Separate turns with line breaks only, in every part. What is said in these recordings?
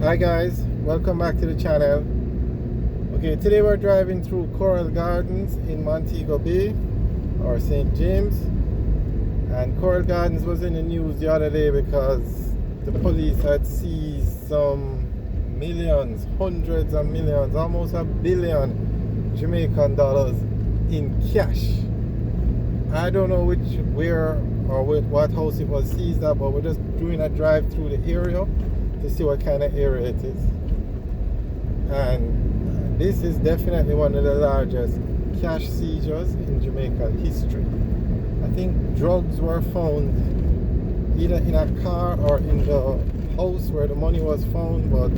Hi guys, welcome back to the channel. Okay, today we're driving through Coral Gardens in Montego Bay or St. James, and Coral Gardens was in the news the other day because the police had seized some millions, hundreds of millions, almost $1 billion Jamaican dollars in cash. I don't know where or what house it was seized at, but we're just doing a drive through the area to see what kind of area it is. And this is definitely one of the largest cash seizures in Jamaica history. I think drugs were found either in a car or in the house where the money was found, but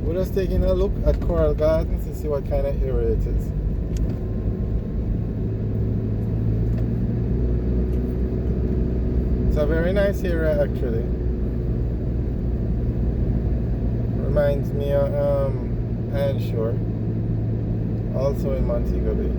we're just taking a look at Coral Gardens to see what kind of area it is. It's a very nice area actually. Reminds me of Anshore, also in Montego Bay.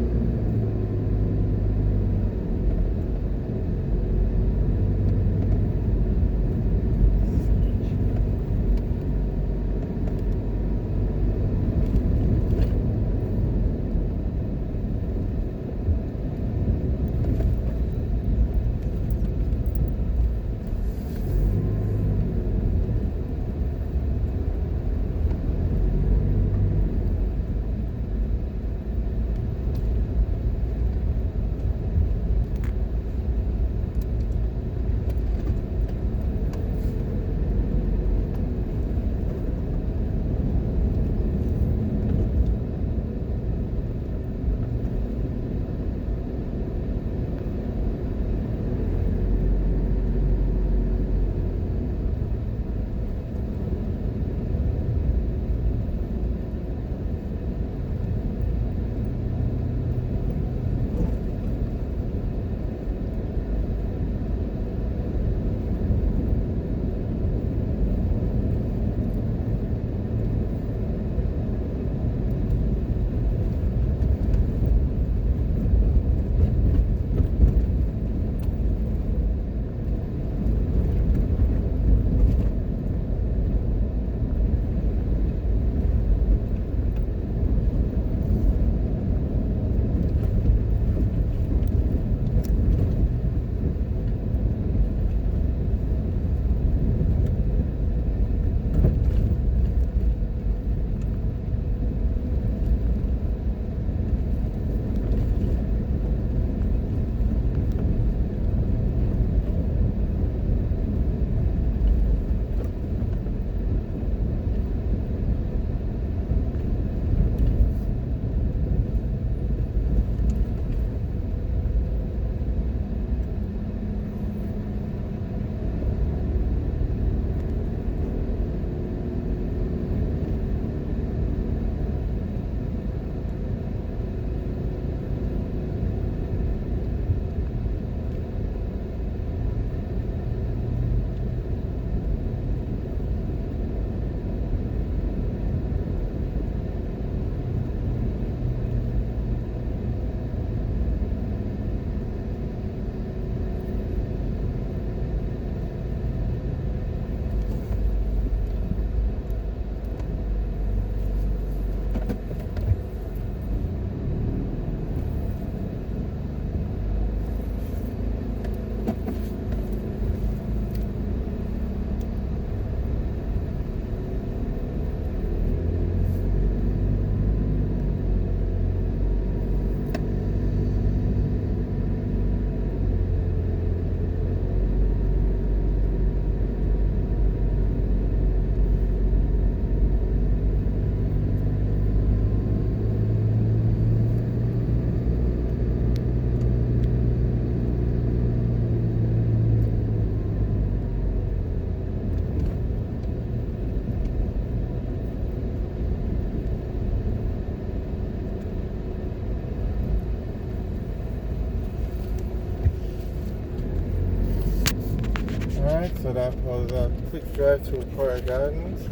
Alright, so that was a quick drive through Coral Gardens.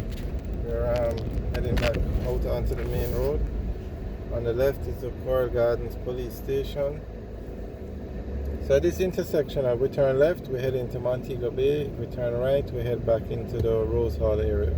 We're heading back out onto the main road. On the left is the Coral Gardens police station. So at this intersection, we turn left, we head into Montego Bay. We turn right, we head back into the Rose Hall area.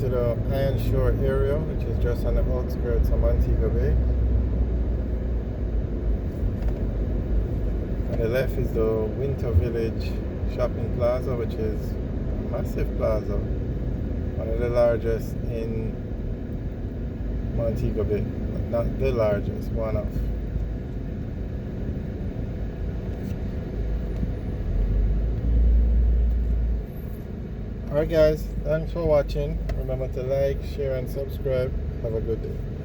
to the Iron Shore area, which is just on the outskirts of Montego Bay. On the left is the Winter Village Shopping Plaza, which is a massive plaza, one of the largest in Montego Bay, but not the largest, one of. Alright guys, thanks for watching. Remember to like, share and subscribe. Have a good day.